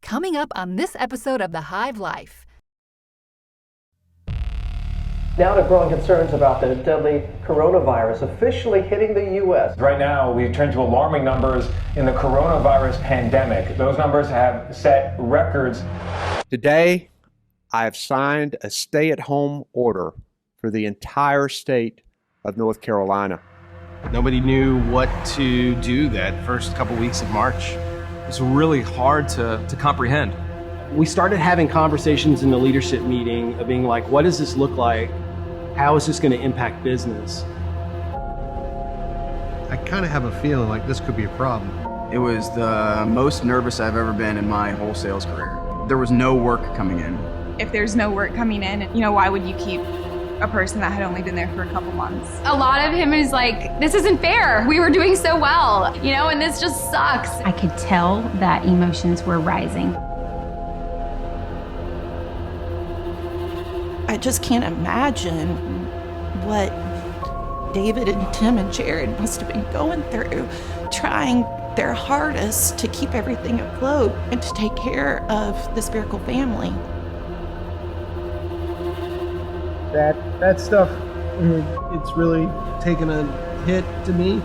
Coming up on this episode of The Hive Life. Now to growing concerns about the deadly coronavirus officially hitting the U.S. Right now, we've turned to alarming numbers in the coronavirus pandemic. Those numbers have set records. Today, I have signed a stay-at-home order for the entire state of North Carolina. Nobody knew what to do that first couple weeks of March. It was really hard to comprehend. We started having conversations in the leadership meeting of being like, what does this look like? How is this going to impact business? I kind of have a feeling like this could be a problem. It was the most nervous I've ever been in my whole sales career. There was no work coming in. If there's no work coming in, why would you keep a person that had only been there for a couple months? A lot of him is like, this isn't fair. We were doing so well, and this just sucks. I could tell that emotions were rising. I just can't imagine what David and Tim and Jared must have been going through, trying their hardest to keep everything afloat and to take care of the Spiracle family. That stuff, it's really taken a hit to me.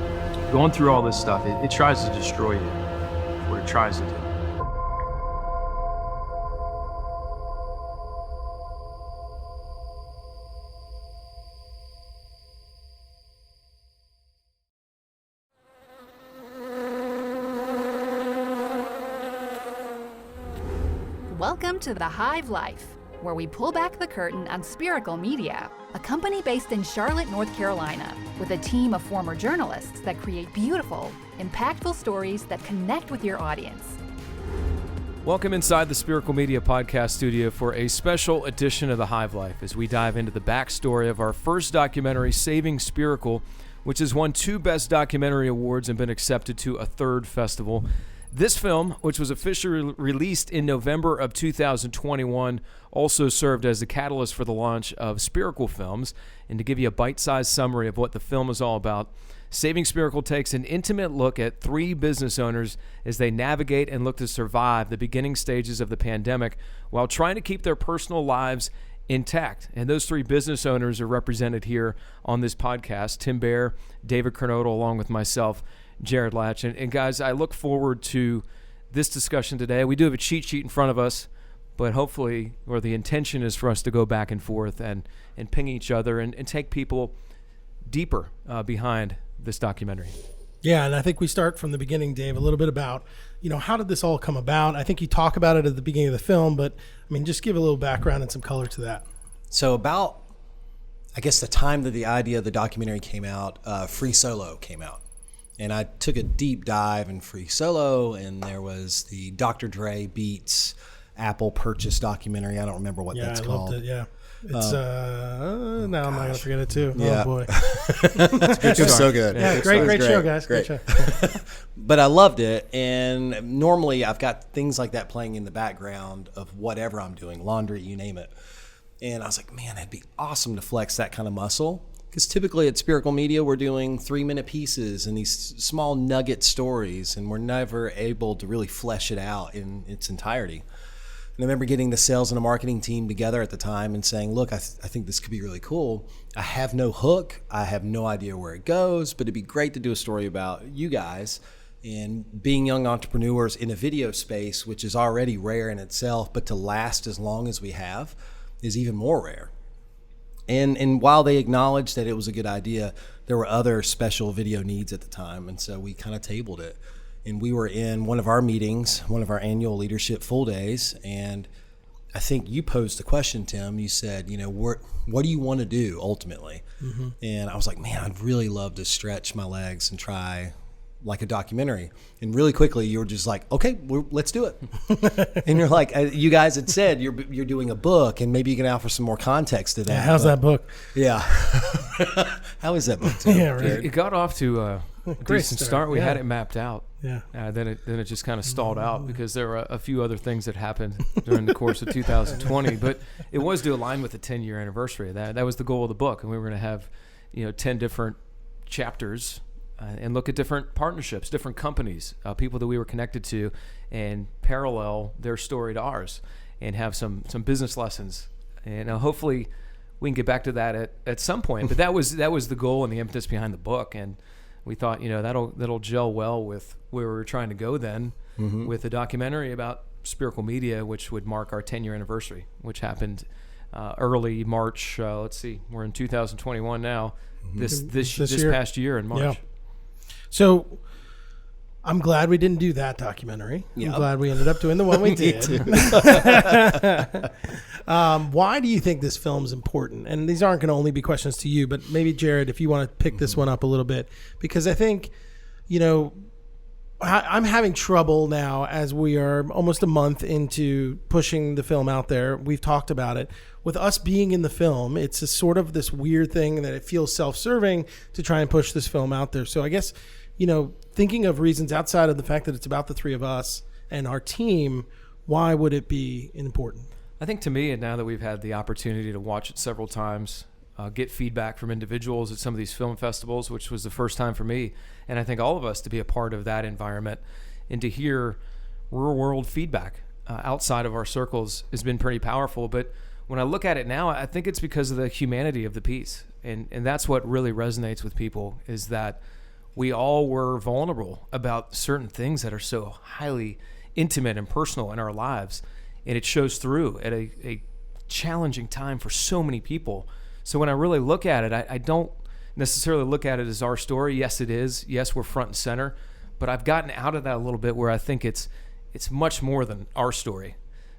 Going through all this stuff, it tries to destroy you. That's what it tries to do. Welcome to The Hive Life, where we pull back the curtain on Spiracle Media, a company based in Charlotte, North Carolina, with a team of former journalists that create beautiful, impactful stories that connect with your audience. Welcome inside the Spiracle Media podcast studio for a special edition of The Hive Life as we dive into the backstory of our first documentary, Saving Spiracle, which has won 2 Best Documentary Awards and been accepted to a 3rd festival. This film, which was officially released in November of 2021, also served as the catalyst for the launch of Spiracle Films. And to give you a bite-sized summary of what the film is all about, Saving Spiracle takes an intimate look at 3 business owners as they navigate and look to survive the beginning stages of the pandemic while trying to keep their personal lives intact. And those 3 business owners are represented here on this podcast: Tim Bear, David Kernodle, along with myself, Jared Latch. And guys, I look forward to this discussion today. We do have a cheat sheet in front of us, but hopefully, or the intention is for us to go back and forth and ping each other and take people deeper behind this documentary. Yeah, and I think we start from the beginning, Dave, a little bit about, how did this all come about? I think you talk about it at the beginning of the film, but just give a little background and some color to that. So about, I guess, the time that the idea of the documentary came out, Free Solo came out. And I took a deep dive in Free Solo, and there was the Dr. Dre Beats Apple purchase documentary. I don't remember what that's called. I loved it, yeah. It's now I'm not gonna forget it too. Yeah. Oh boy, it was so good. Yeah, great show, guys. Great show. But I loved it, and normally I've got things like that playing in the background of whatever I'm doing, laundry, you name it. And I was like, man, it'd be awesome to flex that kind of muscle. Because typically at Spiracle Media, we're doing 3-minute pieces and these small nugget stories, and we're never able to really flesh it out in its entirety. And I remember getting the sales and the marketing team together at the time and saying, look, I think this could be really cool. I have no hook. I have no idea where it goes, but it'd be great to do a story about you guys and being young entrepreneurs in a video space, which is already rare in itself, but to last as long as we have is even more rare. And while they acknowledged that it was a good idea, there were other special video needs at the time. And so we kind of tabled it. And we were in one of our meetings, one of our annual leadership full days. And I think you posed the question, Tim. You said, what do you want to do ultimately? Mm-hmm. And I was like, man, I'd really love to stretch my legs and try like a documentary. And really quickly you were just like, okay, let's do it. And you're like, you guys had said you're doing a book, and maybe you can offer some more context to that. Yeah, how's that book? Yeah. How is that book, Tim? Yeah, right. It got off to a decent start. We had it mapped out. Yeah. Then it just kind of stalled out because there were a few other things that happened during the course of 2020. But it was to align with the 10-year anniversary. That was the goal of the book, and we were going to have 10 different chapters and look at different partnerships, different companies, people that we were connected to, and parallel their story to ours, and have some business lessons. And hopefully we can get back to that at some point. But that was the goal and the impetus behind the book. And we thought, that'll gel well with where we were trying to go then, with a documentary about Spiracle Media, which would mark our 10-year anniversary, which happened early March. Let's see, we're in 2021 now. This past year in March. Yeah. So I'm glad we didn't do that documentary. Yep. I'm glad we ended up doing the one we did. Why do you think this film's important? And these aren't going to only be questions to you, but maybe Jared, if you want to pick this one up a little bit, because I think, I'm having trouble now as we are almost a month into pushing the film out there. We've talked about it. With us being in the film, it's a sort of this weird thing that it feels self-serving to try and push this film out there. So I guess, thinking of reasons outside of the fact that it's about the three of us and our team, why would it be important? I think to me, and now that we've had the opportunity to watch it several times, get feedback from individuals at some of these film festivals, which was the first time for me, and I think all of us, to be a part of that environment and to hear real world feedback outside of our circles has been pretty powerful. But when I look at it now, I think it's because of the humanity of the piece. And that's what really resonates with people, is that we all were vulnerable about certain things that are so highly intimate and personal in our lives. And it shows through at a challenging time for so many people. So when I really look at it, I don't necessarily look at it as our story. Yes, it is. Yes, we're front and center. But I've gotten out of that a little bit, where I think it's much more than our story.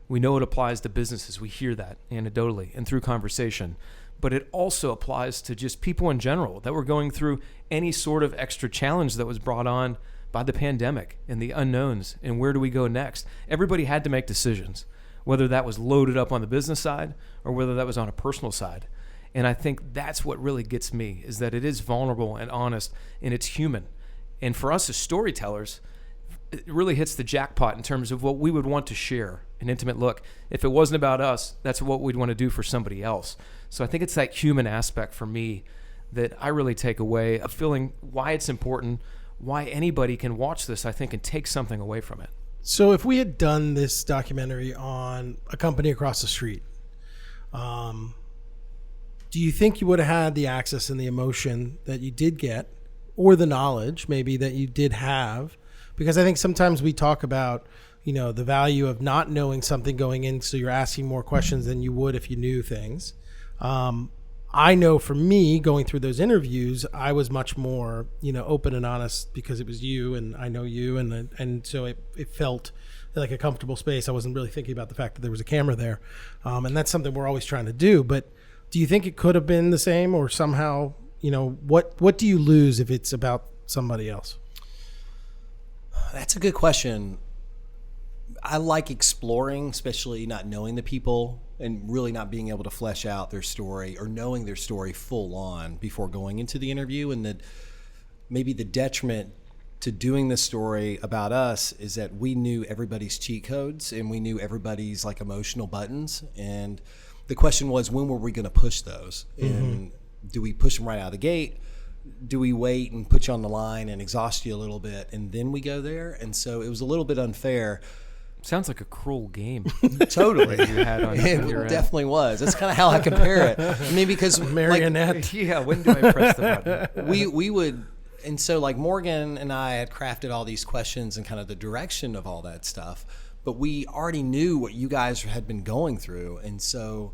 We know it applies to businesses. We hear that anecdotally and through conversation. But it also applies to just people in general that were going through any sort of extra challenge that was brought on by the pandemic and the unknowns and where do we go next. Everybody had to make decisions, whether that was loaded up on the business side or whether that was on a personal side. And I think that's what really gets me, is that it is vulnerable and honest and it's human. And for us as storytellers, it really hits the jackpot in terms of what we would want to share, an intimate look. If it wasn't about us, that's what we'd want to do for somebody else. So I think it's that human aspect for me that I really take away, of feeling why it's important, why anybody can watch this, I think, and take something away from it. So if we had done this documentary on a company across the street, do you think you would have had the access and the emotion that you did get, or the knowledge maybe that you did have? Because I think sometimes we talk about, the value of not knowing something going in, so you're asking more questions than you would if you knew things. I know for me, going through those interviews, I was much more, open and honest because it was you and I know you. And so it felt like a comfortable space. I wasn't really thinking about the fact that there was a camera there. And that's something we're always trying to do. But do you think it could have been the same, or somehow, what do you lose if it's about somebody else? That's a good question. I like exploring, especially not knowing the people and really not being able to flesh out their story or knowing their story full on before going into the interview. And that maybe the detriment to doing this story about us is that we knew everybody's cheat codes and we knew everybody's like emotional buttons. And the question was, when were we going to push those? Mm-hmm. And do we push them right out of the gate? Do we wait and put you on the line and exhaust you a little bit and then we go there? And so it was a little bit unfair. Sounds like a cruel game. Totally. You had on it definitely was. That's kind of how I compare it. I mean, because marionette. Yeah, when do I press the button? We would, and so like Morgan and I had crafted all these questions and kind of the direction of all that stuff, but we already knew what you guys had been going through. And so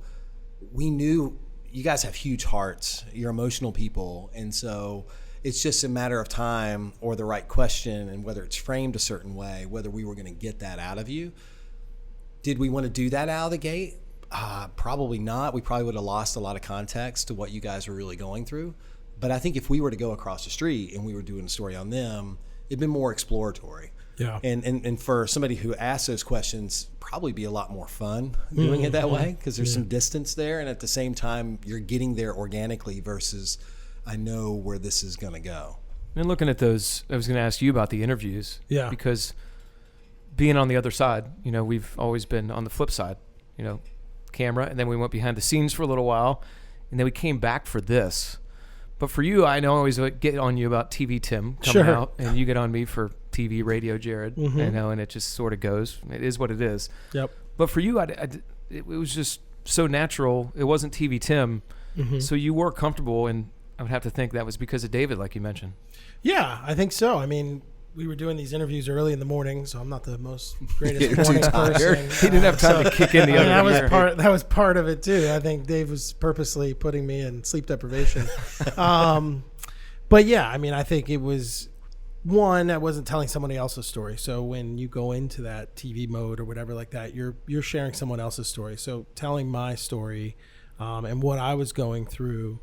we knew you guys have huge hearts, you're emotional people. And so it's just a matter of time or the right question and whether it's framed a certain way, whether we were going to get that out of you. Did we want to do that out of the gate? Probably not. We probably would have lost a lot of context to what you guys were really going through. But I think if we were to go across the street and we were doing a story on them, it'd been more exploratory. Yeah. And for somebody who asks those questions, probably be a lot more fun doing it that way, because there's some distance there. And at the same time, you're getting there organically versus I know where this is going to go. And looking at those, I was going to ask you about the interviews. Yeah. Because being on the other side, we've always been on the flip side, camera. And then we went behind the scenes for a little while. And then we came back for this. But for you, I know I always get on you about TV Tim coming out, and you get on me for TV Radio Jared. Mm-hmm. You know, and it just sort of goes. It is what it is. Yep. But for you, it was just so natural. It wasn't TV Tim, so you were comfortable, and I would have to think that was because of David, like you mentioned. Yeah, I think so. I mean, we were doing these interviews early in the morning, so I'm not the most greatest You're morning too tired. person. He didn't have time to kick in the other gear. That was part of it too. I think Dave was purposely putting me in sleep deprivation. But yeah, I mean, I think it was one, I wasn't telling somebody else's story. So when you go into that TV mode or whatever like that, you're sharing someone else's story. So telling my story and what I was going through,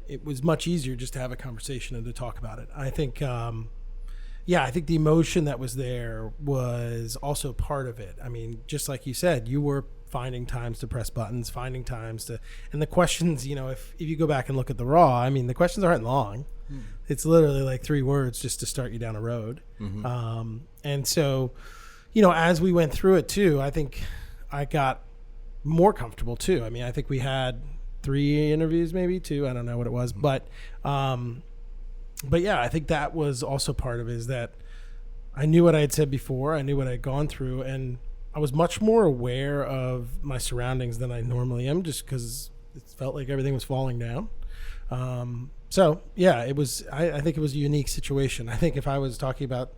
it was much easier just to have a conversation and to talk about it. I think, I think the emotion that was there was also part of it. I mean, just like you said, you were finding times to press buttons, finding times to, and the questions, you know, if you go back and look at the Raw, I mean, the questions aren't long. It's literally like 3 words just to start you down a road. And so, you know, as we went through it too, I think I got more comfortable too. I mean, I think we had 3 interviews, maybe 2, I don't know what it was, but yeah, I think that was also part of it, is that I knew what I had said before. I knew what I'd gone through, and I was much more aware of my surroundings than I normally am, just because it felt like everything was falling down. So yeah, it was, I think it was a unique situation. I think if I was talking about,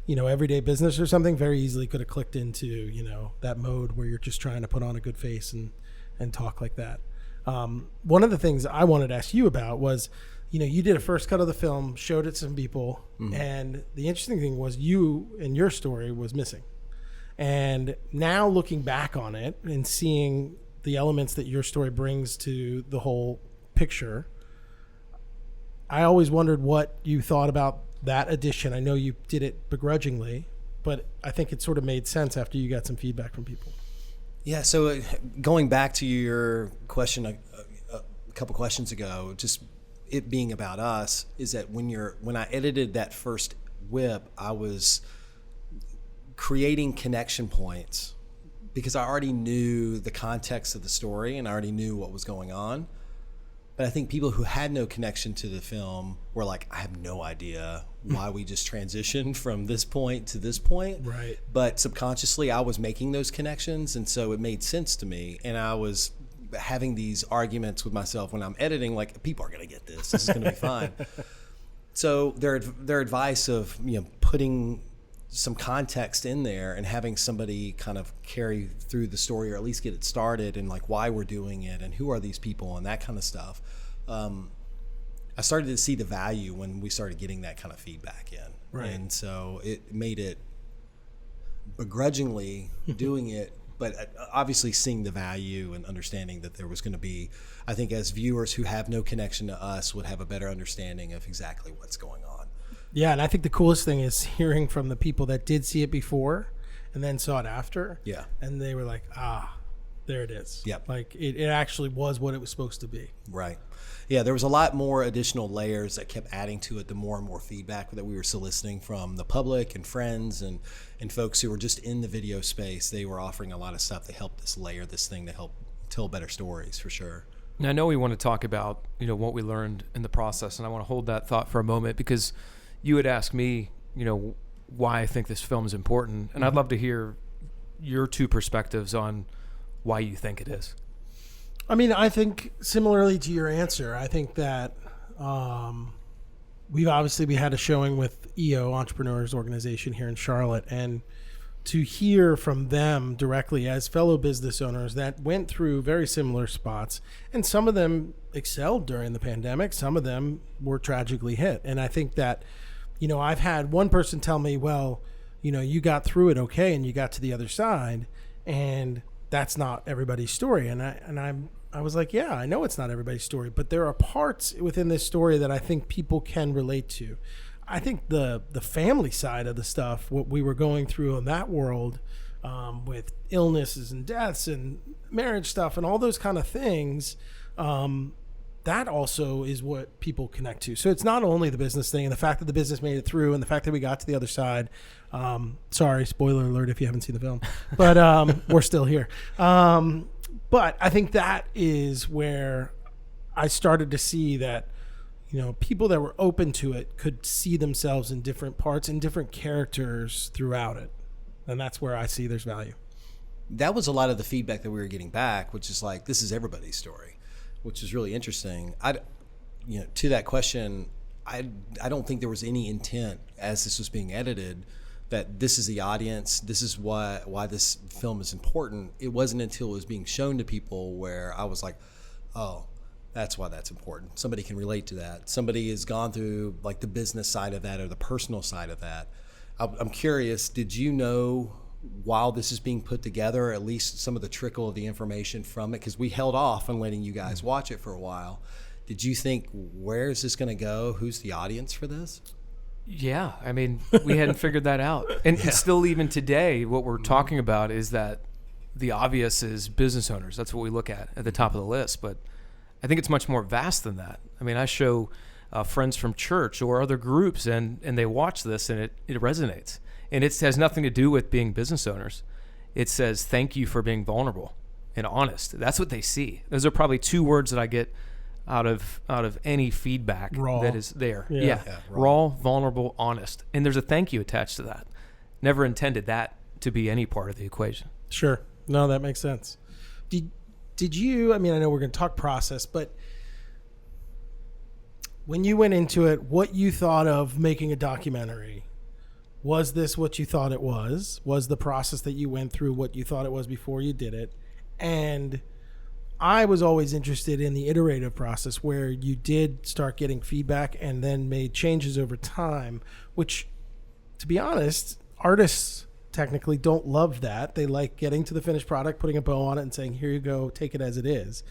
you know, everyday business or something, very easily could have clicked into, you know, that mode where you're just trying to put on a good face and talk like that. One of the things I wanted to ask you about was, you know, you did a first cut of the film, showed it to some people, and the interesting thing was you and your story was missing. And now looking back on it and seeing the elements that your story brings to the whole picture, I always wondered what you thought about that addition. I know you did it begrudgingly, but I think it sort of made sense after you got some feedback from people. Yeah, so going back to your question a couple questions ago, just it being about us, is that when I edited that first whip, I was creating connection points because I already knew the context of the story and I already knew what was going on. But I think people who had no connection to the film were like, I have no idea why we just transitioned from this point to this point. Right. But subconsciously, I was making those connections, and so it made sense to me. And I was having these arguments with myself when I'm editing, like, people are going to get this. This is going to be fine. So their advice of, you know, putting some context in there and having somebody kind of carry through the story, or at least get it started, and like why we're doing it and who are these people and that kind of stuff. I started to see the value when we started getting that kind of feedback in. Right. And so it made it begrudgingly doing it, but obviously seeing the value and understanding that there was going to be, I think as viewers who have no connection to us would have a better understanding of exactly what's going on. Yeah, and I think the coolest thing is hearing from the people that did see it before and then saw it after. Yeah. And they were like, there it is. Yep. Like it actually was what it was supposed to be. Right. Yeah, there was a lot more additional layers that kept adding to it the more and more feedback that we were soliciting from the public and friends and folks who were just in the video space. They were offering a lot of stuff to help us layer this thing to help tell better stories, for sure. Now, I know we want to talk about, you know, what we learned in the process, and I want to hold that thought for a moment because you had asked me, you know, why I think this film is important, and I'd love to hear your 2 perspectives on why you think it is. I mean, I think similarly to your answer, I think that we had a showing with EO, Entrepreneurs Organization here in Charlotte, and to hear from them directly as fellow business owners that went through very similar spots, and some of them excelled during the pandemic, some of them were tragically hit. And I think that, you know, I've had one person tell me, well, you know, you got through it okay and you got to the other side, and that's not everybody's story. And I was like, yeah, I know it's not everybody's story, but there are parts within this story that I think people can relate to. I think the family side of the stuff, what we were going through in that world, with illnesses and deaths and marriage stuff and all those kind of things, that also is what people connect to. So it's not only the business thing and the fact that the business made it through and the fact that we got to the other side. Sorry, spoiler alert if you haven't seen the film, but we're still here. But I think that is where I started to see that, people that were open to it could see themselves in different parts and different characters throughout it. And that's where I see there's value. That was a lot of the feedback that we were getting back, which is like, this is everybody's story, which is really interesting. To that question, I don't think there was any intent as this was being edited that this is the audience, this is why this film is important. It wasn't until it was being shown to people where I was like, oh, that's why that's important. Somebody can relate to that. Somebody has gone through like the business side of that or the personal side of that. I'm curious, did you know while this is being put together, at least some of the trickle of the information from it? Because we held off on letting you guys watch it for a while. Did you think, where is this going to go? Who's the audience for this? Yeah, I mean, we hadn't figured that out. And still even today, what we're talking about is that the obvious is business owners. That's what we look at the top of the list. But I think it's much more vast than that. I mean, I show friends from church or other groups, and they watch this, and it resonates. And it has nothing to do with being business owners. It says, thank you for being vulnerable and honest. That's what they see. Those are probably two words that I get out of any feedback that is there. Yeah. Raw, vulnerable, honest. And there's a thank you attached to that. Never intended that to be any part of the equation. Sure. No, that makes sense. Did you, I mean, I know we're going to talk process, but when you went into it, what you thought of making a documentary, was this what you thought it was? Was the process that you went through what you thought it was before you did it? And I was always interested in the iterative process where you did start getting feedback and then made changes over time, which, to be honest, artists technically don't love that. They like getting to the finished product, putting a bow on it and saying, here you go, take it as it is.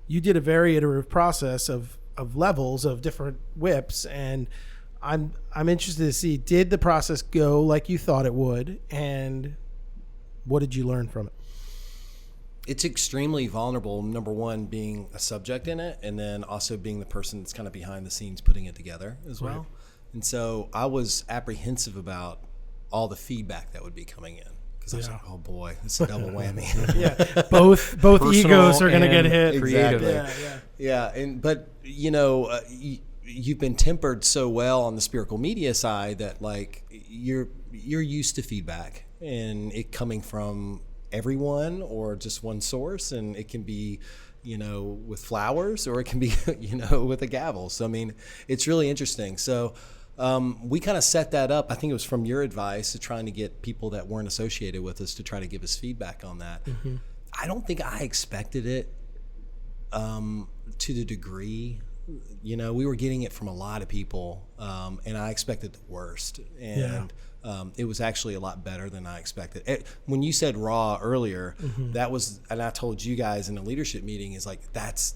You did a very iterative process of levels of different whips, and I'm interested to see, did the process go like you thought it would, and what did you learn from it? It's extremely vulnerable, number one, being a subject in it, and then also being the person that's kind of behind the scenes putting it together as well. Right. And so I was apprehensive about all the feedback that would be coming in, because I was like, oh boy, it's a double whammy. both egos are going to get hit. Exactly. But you've been tempered so well on the Spiracle Media side that like you're used to feedback and it coming from everyone or just one source, and it can be with flowers or it can be with a gavel. So I mean, it's really interesting. So we kind of set that up. I think it was from your advice to trying to get people that weren't associated with us to try to give us feedback on that. Mm-hmm. I don't think I expected it to the degree. We were getting it from a lot of people, and I expected the worst. And it was actually a lot better than I expected. When you said raw earlier, mm-hmm. that was, and I told you guys in the leadership meeting, is like that's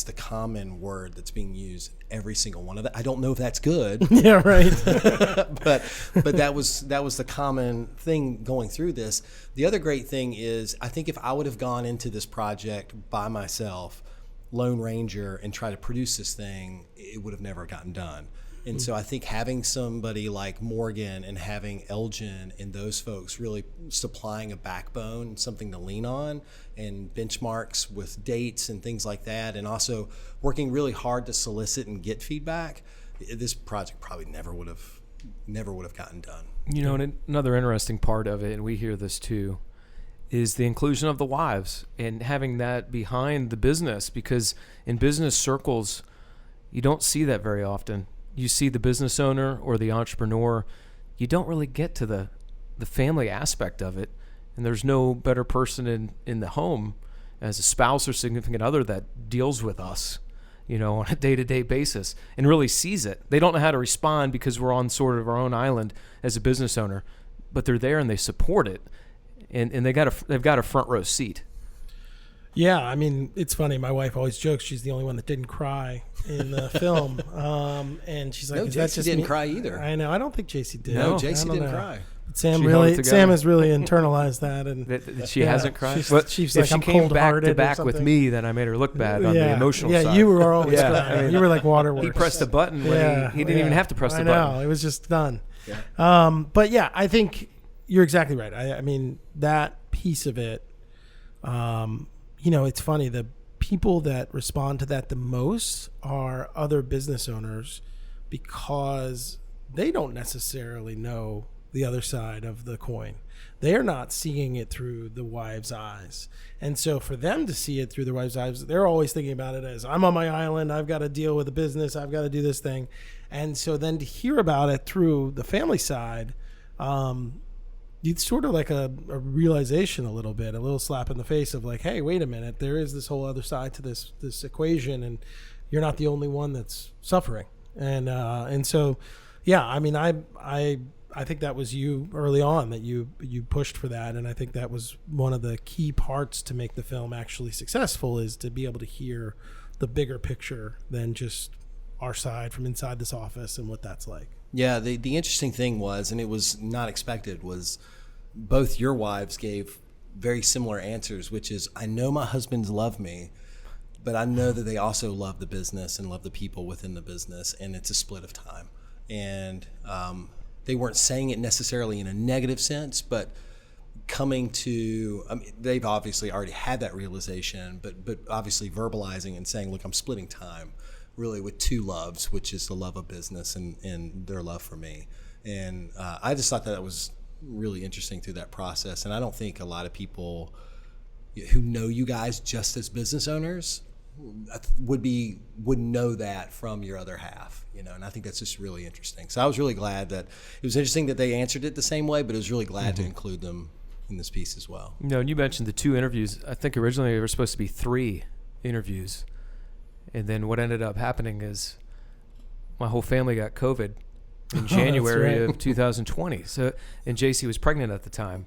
the common word that's being used in every single one of that. I don't know if that's good. Yeah, right. but that was the common thing going through this. The other great thing is, I think if I would have gone into this project by myself, Lone Ranger, and try to produce this thing, it would have never gotten done. And so I think having somebody like Morgan and having Elgin and those folks really supplying a backbone, something to lean on, and benchmarks with dates and things like that, and also working really hard to solicit and get feedback, this project probably never would have gotten done. And another interesting part of it, and we hear this too, is the inclusion of the wives and having that behind the business, because in business circles, you don't see that very often. You see the business owner or the entrepreneur. You don't really get to the family aspect of it. And there's no better person in the home as a spouse or significant other that deals with us, on a day-to-day basis and really sees it. They don't know how to respond because we're on sort of our own island as a business owner, but they're there and they support it. And they've got a front row seat. Yeah, I mean, it's funny. My wife always jokes she's the only one that didn't cry in the film, and she's like, "No, JC didn't cry either." I know. I don't think JC did. No, JC didn't cry. But Sam has really internalized that, and she hasn't cried. She's if like, she I'm came back to cold-hearted back with me, then I made her look bad on the emotional side. Yeah, you were always crying. You were like waterworks. He pressed the button when he didn't even have to press the button. I know. It was just done. Yeah. But yeah, I think you're exactly right. I mean, that piece of it, it's funny. The people that respond to that the most are other business owners, because they don't necessarily know the other side of the coin. They are not seeing it through the wife's eyes. And so for them to see it through the wife's eyes, they're always thinking about it as, I'm on my island, I've got to deal with the business, I've got to do this thing. And so then to hear about it through the family side, it's sort of like a realization a little slap in the face of like, hey, wait a minute, there is this whole other side to this equation, and you're not the only one that's suffering. And so, yeah, I mean, I think that was you early on, that you pushed for that, and I think that was one of the key parts to make the film actually successful, is to be able to hear the bigger picture than just our side from inside this office and what that's like. Yeah, the interesting thing was, and it was not expected, was both your wives gave very similar answers, which is, I know my husbands love me, but I know that they also love the business and love the people within the business, and it's a split of time. And they weren't saying it necessarily in a negative sense, but coming to, I mean, they've obviously already had that realization, but obviously verbalizing and saying, look, I'm splitting time really with two loves, which is the love of business and their love for me. And I just thought that was really interesting through that process. And I don't think a lot of people who know you guys just as business owners would know that from your other half, you know, and I think that's just really interesting. So I was really glad that it was interesting that they answered it the same way, but it was really glad to include them in this piece as well. You know, and you mentioned the 2 interviews. I think originally there were supposed to be 3 interviews. And then what ended up happening is my whole family got COVID in January of 2020. So, and JC was pregnant at the time.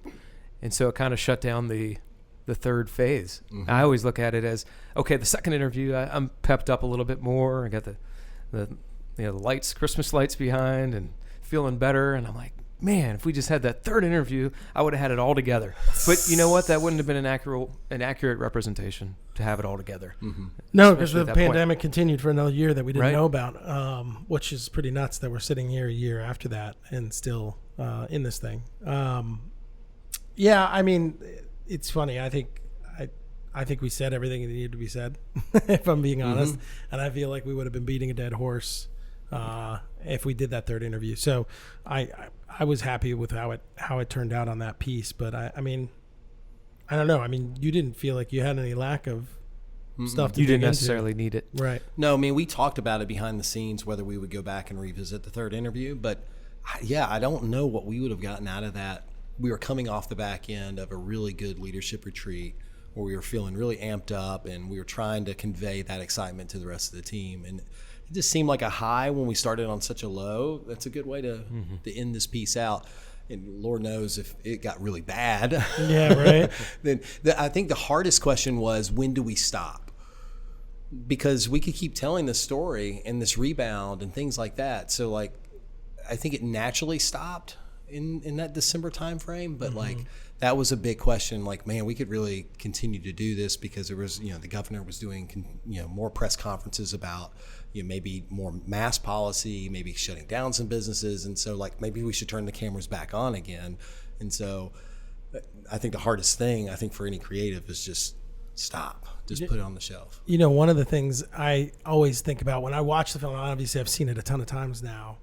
And so it kind of shut down the third phase. Mm-hmm. I always look at it as, okay, the second interview, I'm pepped up a little bit more. I got the lights, Christmas lights behind, and feeling better. And I'm like, man, if we just had that third interview, I would have had it all together. But you know what? That wouldn't have been an accurate representation to have it all together. Mm-hmm. No, because the pandemic continued for another year that we didn't know about, which is pretty nuts that we're sitting here a year after that and still in this thing. Yeah, I mean, it's funny. I think we said everything that needed to be said, if I'm being honest. Mm-hmm. And I feel like we would have been beating a dead horse if we did that third interview. So I was happy with how it turned out on that piece. But I mean, I don't know. I mean, you didn't feel like you had any lack of stuff to you dig didn't necessarily into. need it. Right. No, I mean, we talked about it behind the scenes, whether we would go back and revisit the third interview. But yeah, I don't know what we would have gotten out of that. We were coming off the back end of a really good leadership retreat where we were feeling really amped up, and we were trying to convey that excitement to the rest of the team. And it just seemed like a high when we started on such a low. That's a good way to end this piece out. And Lord knows if it got really bad. Yeah, right. Then I think the hardest question was, when do we stop? Because we could keep telling this story and this rebound and things like that. So like, I think it naturally stopped in that December time frame, but like that was a big question. Like, man, we could really continue to do this because there was, the governor was doing, more press conferences about, maybe more mask policy, maybe shutting down some businesses. And so like, maybe we should turn the cameras back on again. And so I think the hardest thing, for any creative is just stop, just put it on the shelf. One of the things I always think about when I watch the film, obviously I've seen it a ton of times now,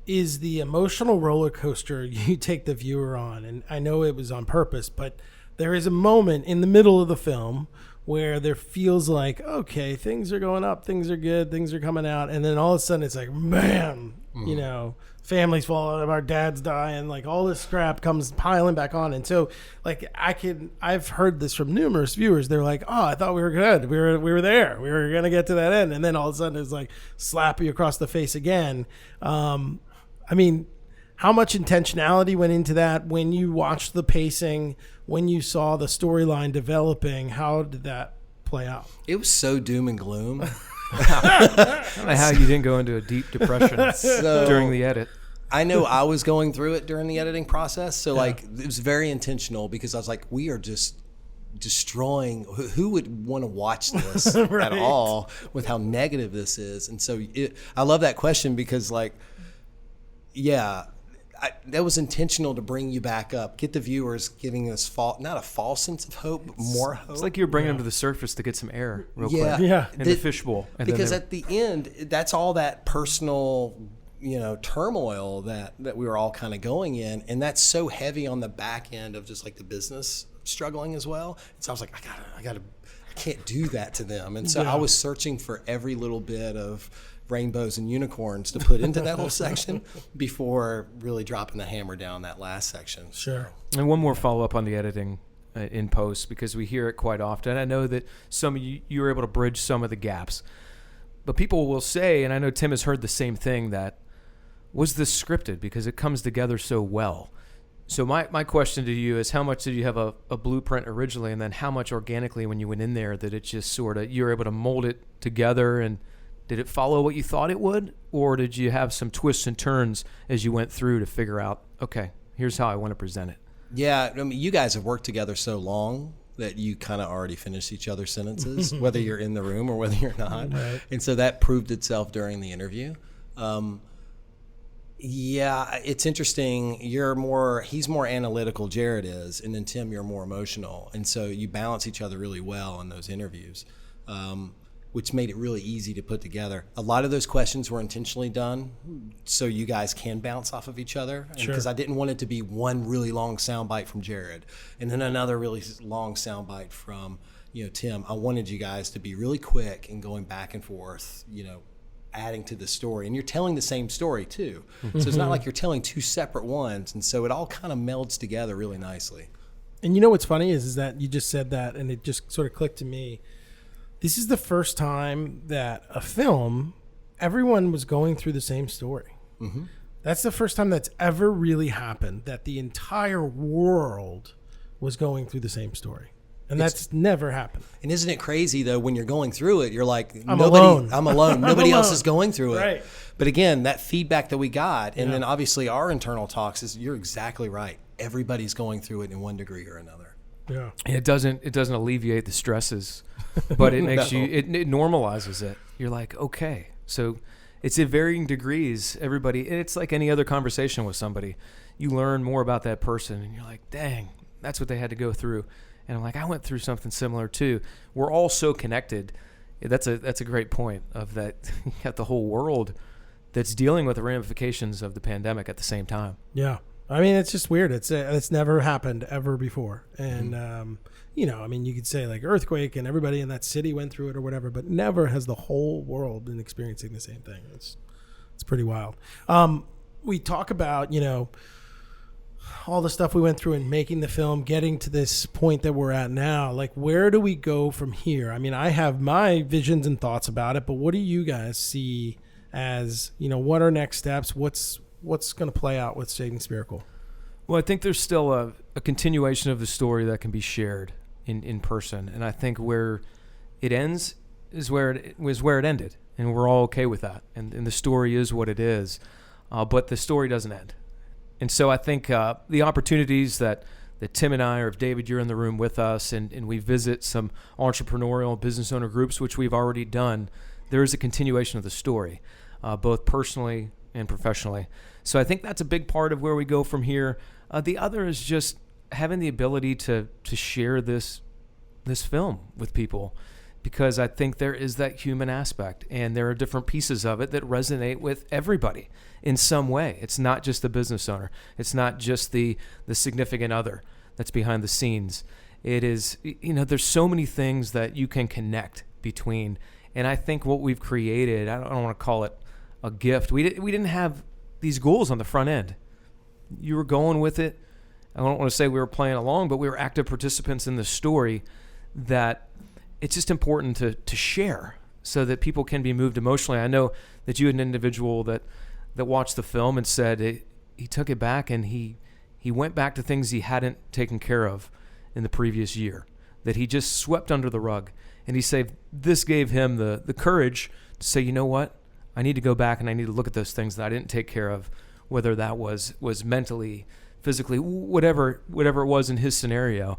is the emotional roller coaster you take the viewer on. And I know it was on purpose, but there is a moment in the middle of the film where there feels like, okay, things are going up, things are good, things are coming out. And then all of a sudden it's like, bam, families falling, our dad's dying, like all this crap comes piling back on. And so like I've heard this from numerous viewers. They're like, oh, I thought we were good. We were there. We were going to get to that end. And then all of a sudden it's like slap you across the face again. I mean, how much intentionality went into that when you watched the pacing, when you saw the storyline developing? How did that play out? It was so doom and gloom. I don't know how you didn't go into a deep depression during the edit. I know I was going through it during the editing process. So like, it was very intentional because I was like, we are just destroying. Who would want to watch this at all with how negative this is? And so I love that question because like, yeah, that was intentional to bring you back up, get the viewers giving us not a false sense of hope, but more hope. It's like you're bringing them to the surface to get some air real quick. In the fishbowl. Because at the end, that's all that personal, turmoil that we were all kind of going in. And that's so heavy on the back end of just like the business struggling as well. And so I was like, I can't do that to them. And so I was searching for every little bit of rainbows and unicorns to put into that whole section before really dropping the hammer down that last section. Sure. And one more follow-up on the editing in post, because we hear it quite often. I know that some of you were able to bridge some of the gaps. But people will say, and I know Tim has heard the same thing, that was this scripted because it comes together so well. So my question to you is, how much did you have a blueprint originally, and then how much organically when you went in there that it just sort of, you were able to mold it together, and did it follow what you thought it would, or did you have some twists and turns as you went through to figure out, okay, here's how I want to present it? Yeah, I mean, you guys have worked together so long that you kind of already finished each other's sentences, whether you're in the room or whether you're not. Right. And so that proved itself during the interview. Yeah, it's interesting. He's more analytical, Jared is, and then Tim, you're more emotional. And so you balance each other really well in those interviews, which made it really easy to put together. A lot of those questions were intentionally done so you guys can bounce off of each other. Because I didn't want it to be one really long soundbite from Jared and then another really long soundbite from Tim. I wanted you guys to be really quick and going back and forth, adding to the story. And you're telling the same story too. So it's not like you're telling two separate ones. And so it all kind of melds together really nicely. And you know what's funny is that you just said that and it just sort of clicked to me. This is the first time that a film, everyone was going through the same story. Mm-hmm. That's the first time that's ever really happened, that the entire world was going through the same story. And that's never happened. And isn't it crazy, though, when you're going through it, you're like, I'm alone. Nobody else is going through it. Right. But again, that feedback that we got, and then obviously our internal talks is, you're exactly right. Everybody's going through it in one degree or another. Yeah. And it doesn't alleviate the stresses, but it makes it normalizes it. You're like, okay, so it's at varying degrees, everybody. And it's like any other conversation with somebody. You learn more about that person and you're like, dang, that's what they had to go through. And I'm like, I went through something similar too. We're all so connected. That's a great point of that. You got the whole world that's dealing with the ramifications of the pandemic at the same time. Yeah. I mean, it's just weird. It's never happened ever before. And, I mean, you could say like earthquake and everybody in that city went through it or whatever, but never has the whole world been experiencing the same thing. It's pretty wild. We talk about, all the stuff we went through in making the film, getting to this point that we're at now. Like, where do we go from here? I mean, I have my visions and thoughts about it, but what do you guys see as, what are next steps? What's going to play out with Saving Spiracle? Well, I think there's still a continuation of the story that can be shared in person. And I think where it ends is where it ended. And we're all okay with that. And the story is what it is. But the story doesn't end. And so I think the opportunities that Tim and I, or if David, you're in the room with us, and we visit some entrepreneurial business owner groups, which we've already done, there is a continuation of the story, both personally and professionally. So I think that's a big part of where we go from here. The other is just having the ability to share this film with people, because I think there is that human aspect, and there are different pieces of it that resonate with everybody in some way. It's not just the business owner. It's not just the significant other that's behind the scenes. It is, there's so many things that you can connect between. And I think what we've created, I don't want to call it a gift. We didn't have these goals on the front end. You were going with it. I don't want to say we were playing along, but we were active participants in the story, that it's just important to share so that people can be moved emotionally. I know that you had an individual that watched the film and said he took it back, and he went back to things he hadn't taken care of in the previous year, that he just swept under the rug. And he said this gave him the courage to say, you know what? I need to go back and I need to look at those things that I didn't take care of, whether that was mentally, physically, whatever it was in his scenario.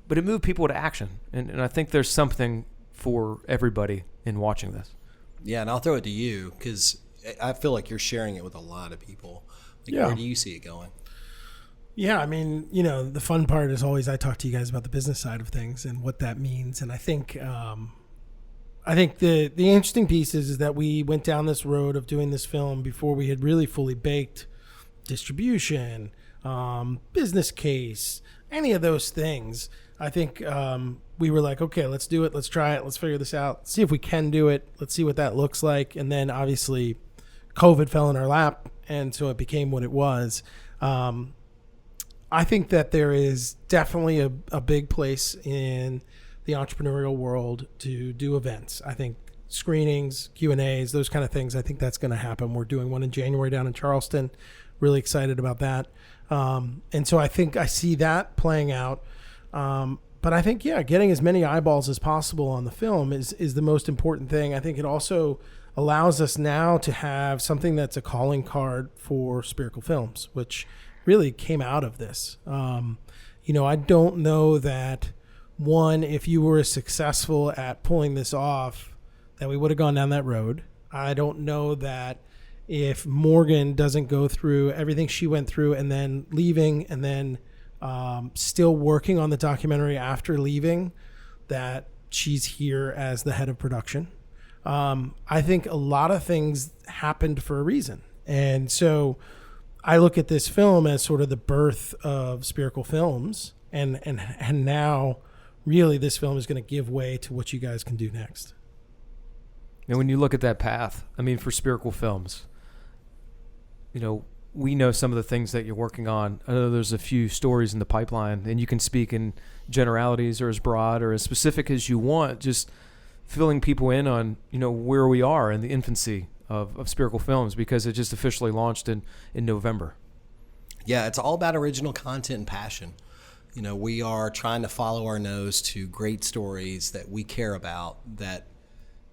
But it moved people to action. And I think there's something for everybody in watching this. Yeah, and I'll throw it to you, because I feel like you're sharing it with a lot of people. Where do you see it going? Yeah, I mean, the fun part is always I talk to you guys about the business side of things and what that means. And I think the interesting piece is that we went down this road of doing this film before we had really fully baked distribution, business case, any of those things. I think we were like, okay, let's do it. Let's try it. Let's figure this out. See if we can do it. Let's see what that looks like. And then obviously COVID fell in our lap. And so it became what it was. I think that there is definitely a big place in the entrepreneurial world to do events. I think screenings, Q&As, those kind of things, I think that's going to happen. We're doing one in January down in Charleston. Really excited about that. And so I think I see that playing out. But I think, getting as many eyeballs as possible on the film is the most important thing. I think it also allows us now to have something that's a calling card for Spiracle Films, which really came out of this. I don't know that, one, if you were successful at pulling this off, that we would have gone down that road. I don't know that if Morgan doesn't go through everything she went through and then leaving and then still working on the documentary after leaving, that she's here as the head of production. I think a lot of things happened for a reason. And so I look at this film as sort of the birth of Spiracle Films, and now really this film is going to give way to what you guys can do next. And when you look at that path, I mean, for Spiracle Films, we know some of the things that you're working on. I know there's a few stories in the pipeline, and you can speak in generalities or as broad or as specific as you want, just filling people in on, where we are in the infancy of Spiracle Films, because it just officially launched in November. Yeah, it's all about original content and passion. We are trying to follow our nose to great stories that we care about that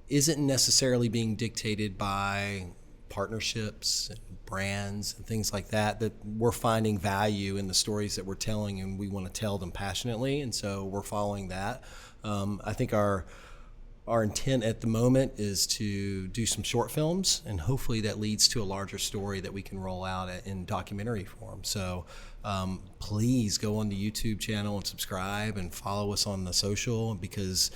isn't necessarily being dictated by partnerships and brands and things like that we're finding value in the stories that we're telling, and we want to tell them passionately, and so we're following that. I think our intent at the moment is to do some short films, and hopefully that leads to a larger story that we can roll out in documentary form. So please go on the YouTube channel and subscribe and follow us on the social, because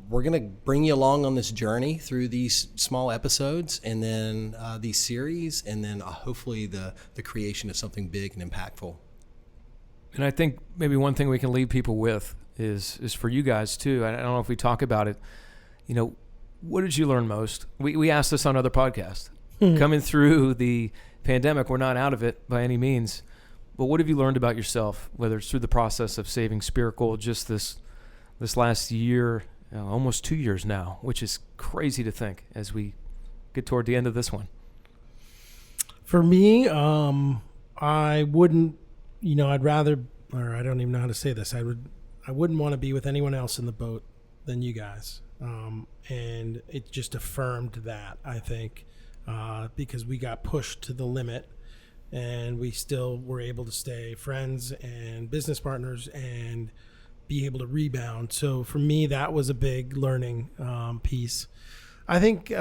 we're going to bring you along on this journey through these small episodes, and then these series, and then hopefully the creation of something big and impactful. And I think maybe one thing we can leave people with is for you guys too. I don't know if we talk about it. What did you learn most? We asked this on other podcasts. Coming through the pandemic, we're not out of it by any means. But what have you learned about yourself, whether it's through the process of saving Spiracle, just this last year, almost 2 years now, which is crazy to think as we get toward the end of this one? For me, I wouldn't, I'd rather, or I don't even know how to say this. I wouldn't want to be with anyone else in the boat than you guys. And it just affirmed that, I think, because we got pushed to the limit, and we still were able to stay friends and business partners and be able to rebound. So for me, that was a big learning piece. I think,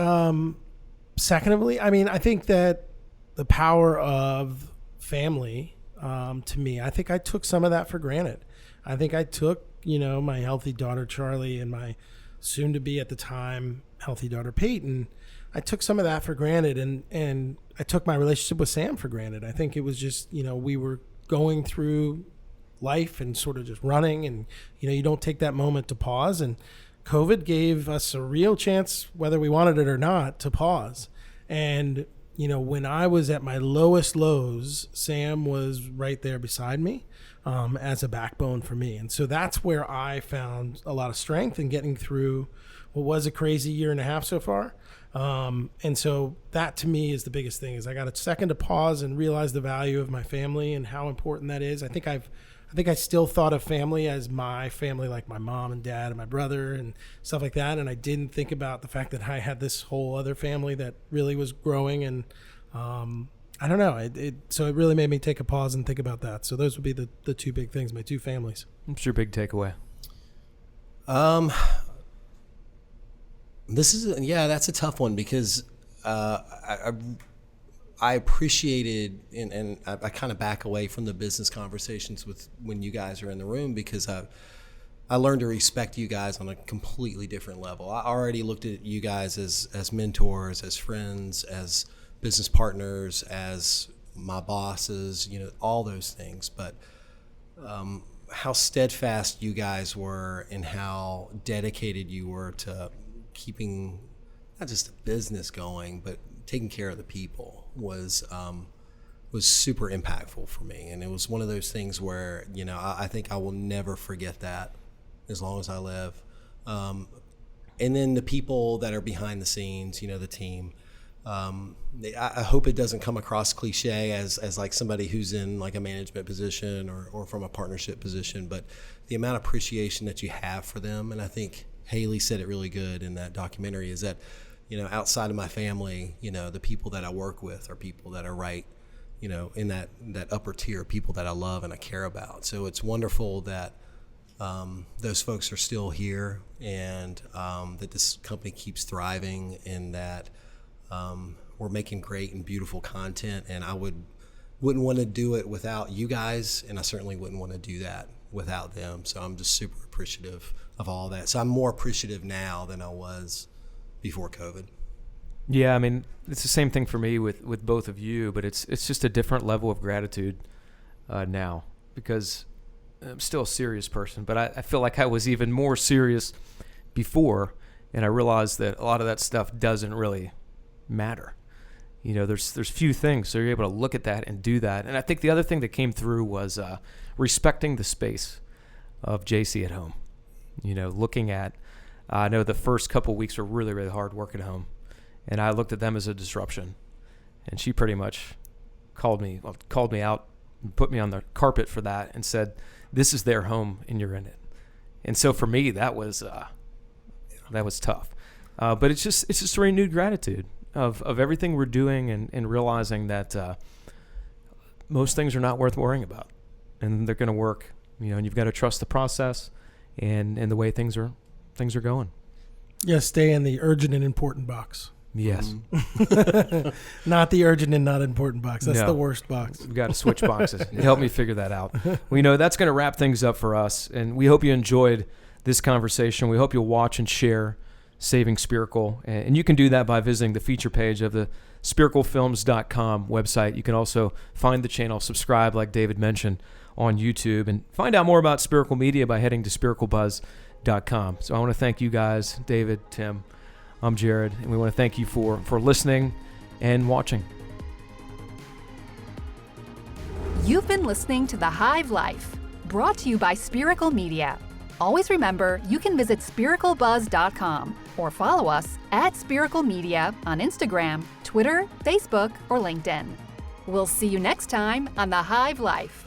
secondly, I think that the power of family, to me, I think I took some of that for granted. I think I took, my healthy daughter, Charlie, and my soon to be at the time healthy daughter, Peyton. I took some of that for granted, and I took my relationship with Sam for granted. I think it was just, we were going through life and sort of just running, and, you don't take that moment to pause. And COVID gave us a real chance, whether we wanted it or not, to pause. And, when I was at my lowest lows, Sam was right there beside me. As a backbone for me. And so that's where I found a lot of strength in getting through what was a crazy year and a half so far. And so that to me is the biggest thing, is I got a second to pause and realize the value of my family and how important that is. I think I still thought of family as my family, like my mom and dad and my brother and stuff like that. And I didn't think about the fact that I had this whole other family that really was growing. And, I don't know. So it really made me take a pause and think about that. So those would be the two big things, my two families. What's your big takeaway? That's a tough one, because I I appreciated, and I kind of back away from the business conversations with when you guys are in the room, because I learned to respect you guys on a completely different level. I already looked at you guys as mentors, as friends, as business partners, as my bosses, all those things. But how steadfast you guys were and how dedicated you were to keeping not just the business going, but taking care of the people was super impactful for me. And it was one of those things where, I think I will never forget that as long as I live. And then the people that are behind the scenes, the team, I hope it doesn't come across cliche as like somebody who's in like a management position or from a partnership position, but the amount of appreciation that you have for them. And I think Haley said it really good in that documentary, is that, outside of my family, the people that I work with are people that are right, in that upper tier, people that I love and I care about. So it's wonderful that those folks are still here, and that this company keeps thriving, and that we're making great and beautiful content. And I wouldn't want to do it without you guys, and I certainly wouldn't want to do that without them. So I'm just super appreciative of all that. So I'm more appreciative now than I was before COVID. Yeah, I mean, it's the same thing for me with both of you, but it's just a different level of gratitude now, because I'm still a serious person, but I feel like I was even more serious before, and I realized that a lot of that stuff doesn't really matter. There's few things, so you're able to look at that and do that. And I think the other thing that came through was respecting the space of JC at home. Looking at, I know the first couple weeks were really, really hard working at home, and I looked at them as a disruption. And she pretty much called me out and put me on the carpet for that and said, "This is their home and you're in it." And so for me, that was tough. But it's just a renewed gratitude of everything we're doing, and realizing that most things are not worth worrying about, and they're going to work. And you've got to trust the process and the way things are going. Yeah, stay in the urgent and important box. Yes. Not the urgent and not important box. That's the worst box. We've got to switch boxes. Help me figure that out. Well, that's going to wrap things up for us. And we hope you enjoyed this conversation. We hope you'll watch and share Saving Spiracle. And you can do that by visiting the feature page of the spiraclefilms.com website. You can also find the channel, subscribe, like David mentioned, on YouTube, and find out more about Spiracle Media by heading to spiraclebuzz.com. So I want to thank you guys, David, Tim. I'm Jared, and we want to thank you for listening and watching. You've been listening to The Hive Life, brought to you by Spiracle Media. Always remember, you can visit spiraclebuzz.com or follow us at Spiracle Media on Instagram, Twitter, Facebook, or LinkedIn. We'll see you next time on The Hive Life.